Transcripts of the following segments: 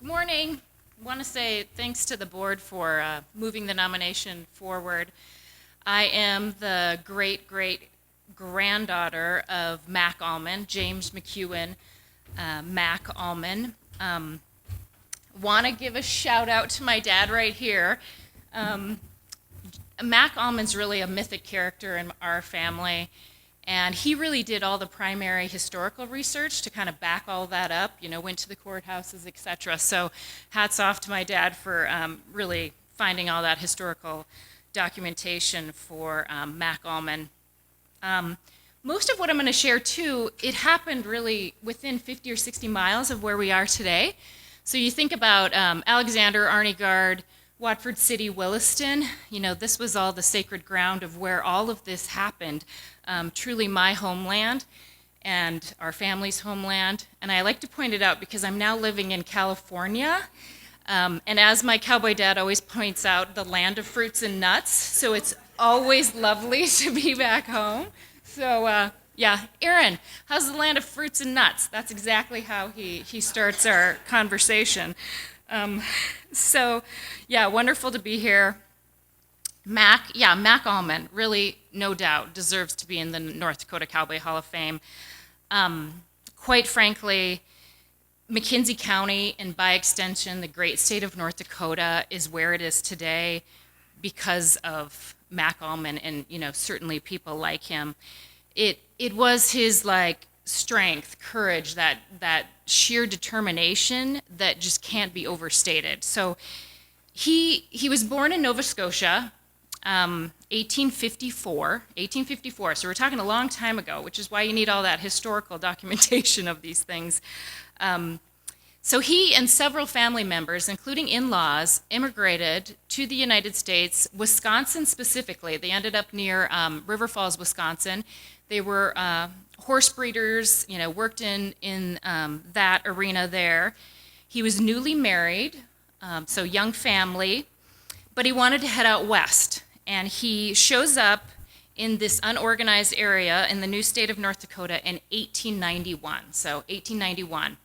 Good morning. I want to say thanks to the board for moving the nomination forward. I am the great-great-granddaughter of Mac Uhlman, James McEwen Mac Uhlman. Want to give a shout out to my dad right here. Mac Uhlman's really a mythic character in our family. And he really did all the primary historical research to kind of back all that up, went to the courthouses, et cetera. So hats off to my dad for really finding all that historical documentation for Mac Uhlman. Most of what I'm going to share, too, it happened really within 50 or 60 miles of where we are today. So you think about Alexander, Arnegard, Watford City, Williston, this was all the sacred ground of where all of this happened. Truly my homeland and our family's homeland. And I like to point it out because I'm now living in California. And as my cowboy dad always points out, the land of fruits and nuts. So it's always lovely to be back home. So yeah, Erin, how's the land of fruits and nuts? That's exactly how he starts our conversation. So yeah, wonderful to be here. Mac Uhlman, really, no doubt, deserves to be in the North Dakota Cowboy Hall of Fame. Quite frankly, McKenzie County, and by extension, the great state of North Dakota, is where it is today because of Mac Uhlman and, certainly people like him. It was his, strength, courage, that sheer determination that just can't be overstated. So he was born in Nova Scotia, 1854. So we're talking a long time ago, which is why you need all that historical documentation of these things. So he and several family members, including in-laws, immigrated to the United States, Wisconsin specifically. They ended up near River Falls, Wisconsin. They were horse breeders, worked in that arena there. He was newly married, so young family, but he wanted to head out west. And he shows up in this unorganized area in the new state of North Dakota in 1891. So 1891.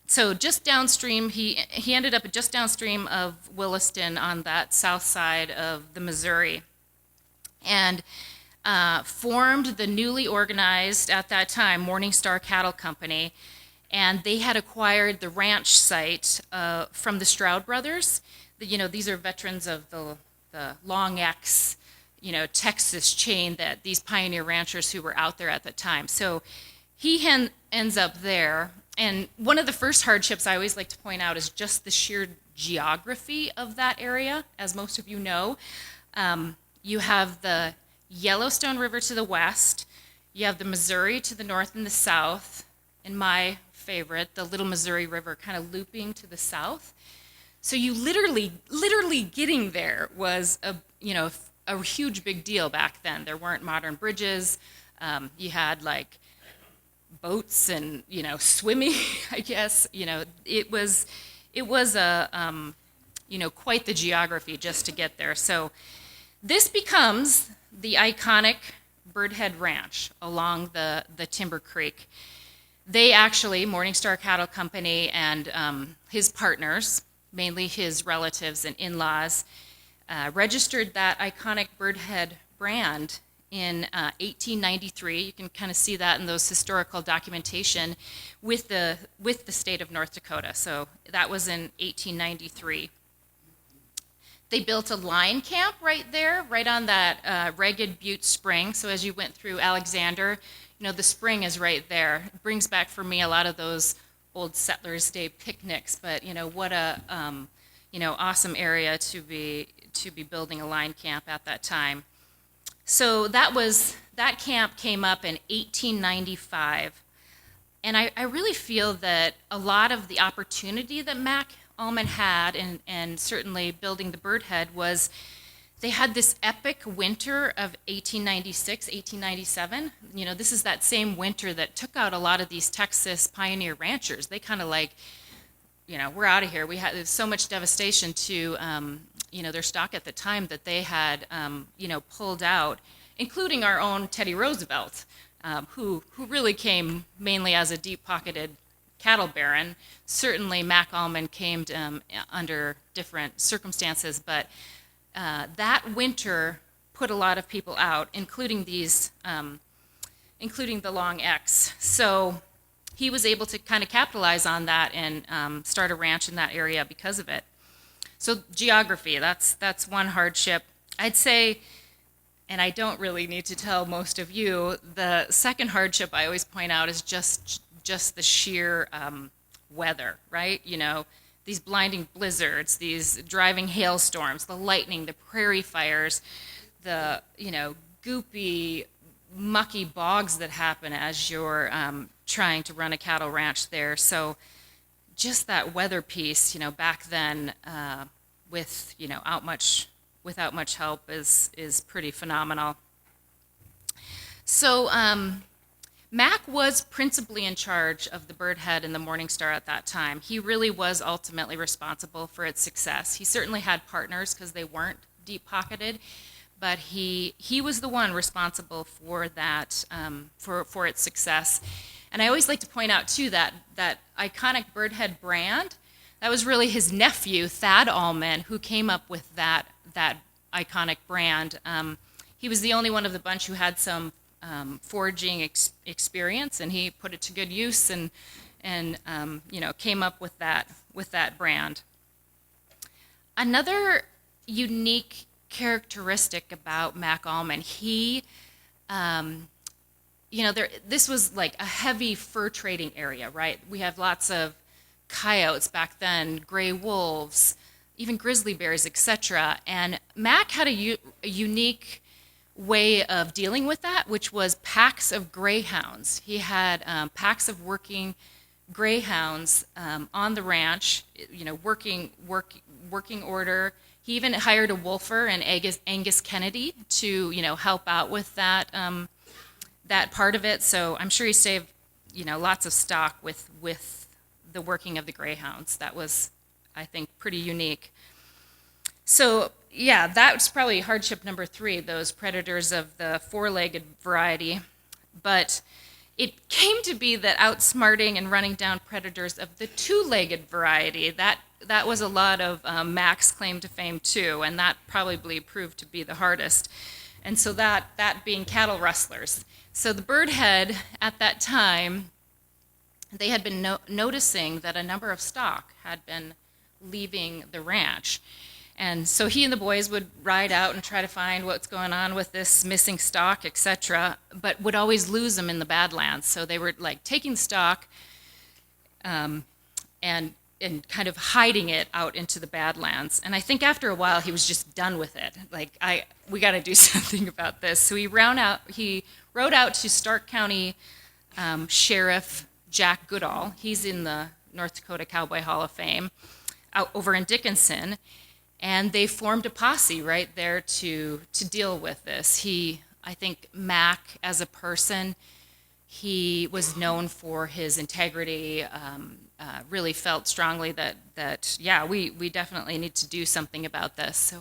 So just downstream, he ended up just downstream of Williston on that south side of the Missouri. And formed the newly organized, at that time, Morning Star Cattle Company, and they had acquired the ranch site from the Stroud brothers. These are veterans of the Long X, Texas chain, that these pioneer ranchers who were out there at the time. So he ends up there, and one of the first hardships I always like to point out is just the sheer geography of that area. As most of you know, you have the Yellowstone River to the west, you have the Missouri to the north and the south, and my favorite, the Little Missouri River, kind of looping to the south. So you literally getting there was a huge big deal back then. There weren't modern bridges. You had boats and swimming. I guess it was a quite the geography just to get there. So this becomes the iconic Birdhead Ranch along the Timber Creek. They actually, Morning Star Cattle Company and his partners, mainly his relatives and in-laws, registered that iconic Birdhead brand in 1893. You can kind of see that in those historical documentation with the state of North Dakota. So that was in 1893. They built a line camp right there, right on that Ragged Butte Spring. So as you went through Alexander, the spring is right there. It brings back for me a lot of those old Settlers' Day picnics. But what a awesome area to be building a line camp at that time. So that camp came up in 1895, and I really feel that a lot of the opportunity that Mac Uhlman had, and certainly building the Birdhead, was they had this epic winter of 1896, 1897. This is that same winter that took out a lot of these Texas pioneer ranchers. They kind of we're out of here. There's so much devastation to, their stock at the time that they had, pulled out, including our own Teddy Roosevelt, who really came mainly as a deep-pocketed cattle baron. Certainly Mac Uhlman came under different circumstances, but that winter put a lot of people out, including including the Long X. So he was able to kind of capitalize on that and start a ranch in that area because of it. So geography, that's one hardship. I'd say, and I don't really need to tell most of you, the second hardship I always point out is just the sheer weather, right? You know, these blinding blizzards, these driving hailstorms, the lightning, the prairie fires, the, you know, goopy, mucky bogs that happen as you're trying to run a cattle ranch there. So just that weather piece, you know, back then with, you know, without much help is pretty phenomenal. So Mac was principally in charge of the Bird Head and the Morning Star at that time. He really was ultimately responsible for its success. He certainly had partners because they weren't deep-pocketed, but he was the one responsible for that, for its success. And I always like to point out, too, that iconic Bird Head brand, that was really his nephew, Thad Uhlman, who came up with that iconic brand. He was the only one of the bunch who had some foraging experience, and he put it to good use and you know, came up with that brand. Another unique characteristic about Mac Uhlman, he, you know, this was like a heavy fur trading area, right? We have lots of coyotes back then, gray wolves, even grizzly bears, etc. And Mac had a unique way of dealing with that, which was packs of greyhounds. He had packs of working greyhounds on the ranch, you know, working order. He even hired a wolfer and Angus Kennedy to, you know, help out with that that part of it. So I'm sure he saved, you know, lots of stock with the working of the greyhounds. That was, I think, pretty unique. So yeah, that's probably hardship number 3, those predators of the 4-legged variety. But it came to be that outsmarting and running down predators of the 2-legged variety, that was a lot of Mac's claim to fame too, and that probably proved to be the hardest. And so that being cattle rustlers. So the Bird Head at that time, they had been noticing that a number of stock had been leaving the ranch. And so he and the boys would ride out and try to find what's going on with this missing stock, etc., but would always lose them in the Badlands. So they were like taking stock and kind of hiding it out into the Badlands. And I think after a while he was just done with it. Like, we got to do something about this. So he wrote out to Stark County Sheriff Jack Goodall. He's in the North Dakota Cowboy Hall of Fame out over in Dickinson. And they formed a posse right there to deal with this. I think Mac as a person, he was known for his integrity, really felt strongly that yeah, we definitely need to do something about this.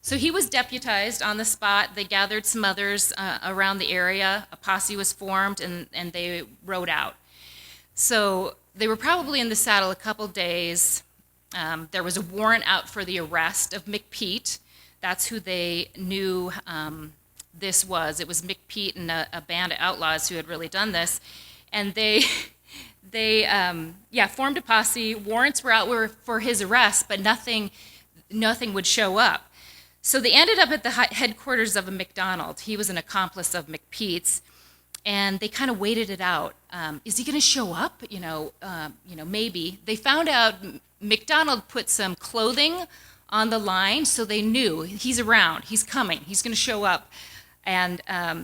So he was deputized on the spot. They gathered some others around the area. A posse was formed, and they rode out. So they were probably in the saddle a couple days. There was a warrant out for the arrest of McPete. That's who they knew this was. It was McPete and a band of outlaws who had really done this. And they formed a posse. Warrants were out for his arrest, but nothing would show up. So they ended up at the headquarters of a McDonald. He was an accomplice of McPete's. And they kind of waited it out. Is he going to show up? You know, maybe. They found out McDonald put some clothing on the line, so they knew he's around, he's coming, he's going to show up. And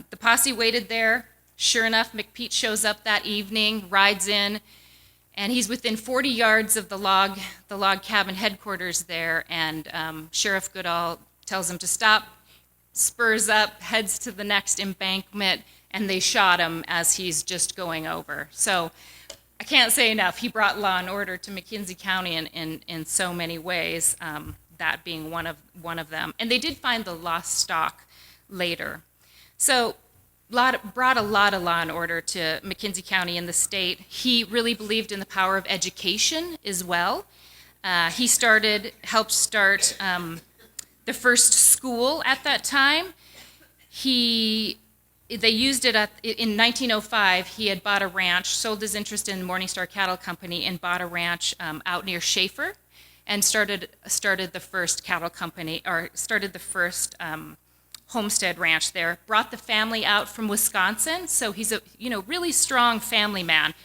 the posse waited there. Sure enough, McPete shows up that evening, rides in, and he's within 40 yards of the log cabin headquarters there. And Sheriff Goodall tells him to stop, spurs up, heads to the next embankment, and they shot him as he's just going over. So I can't say enough. He brought law and order to McKenzie County in so many ways, that being one of them. And they did find the lost stock later. So brought a lot of law and order to McKenzie County and the state. He really believed in the power of education as well. He helped start the first school at that time. They used it in 1905. He had bought a ranch, sold his interest in Morningstar Cattle Company, and bought a ranch out near Schaefer, and started the first cattle company, or started the first homestead ranch there. Brought the family out from Wisconsin, so he's a really strong family man.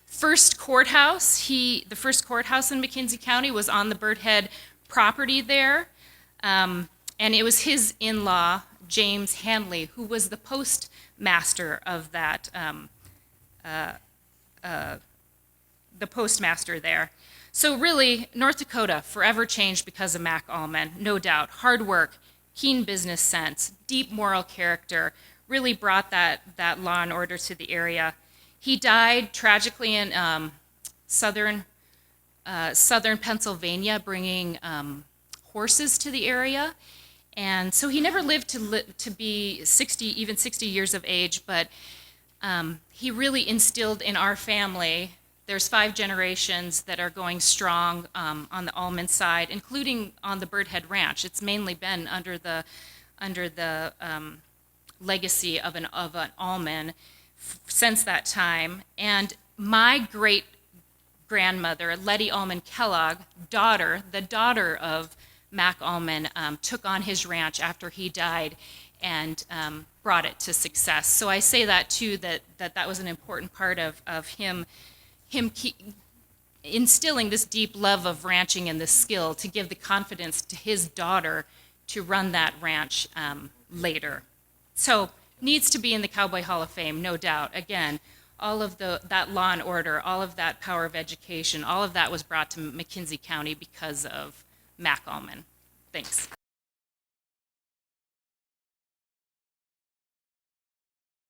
First courthouse, the first courthouse in McKenzie County was on the Birdhead property there, and it was his in-law, James Hanley, who was the postmaster of that, the postmaster there. So really, North Dakota forever changed because of Mac Uhlman, no doubt. Hard work, keen business sense, deep moral character, really brought that law and order to the area. He died tragically in southern Pennsylvania, bringing horses to the area. And so he never lived to be 60 years of age, but he really instilled in our family. There's 5 generations that are going strong on the Uhlman side, including on the Birdhead Ranch. It's mainly been under the legacy of an Uhlman since that time. And my great-grandmother, Letty Uhlman Kellogg, the daughter of Mac Uhlman, took on his ranch after he died and brought it to success. So I say that too, that was an important part of him instilling this deep love of ranching and the skill to give the confidence to his daughter to run that ranch later. So needs to be in the Cowboy Hall of Fame, no doubt. Again, all of that law and order, all of that power of education, all of that was brought to McKenzie County because of Mac Uhlman. Thanks.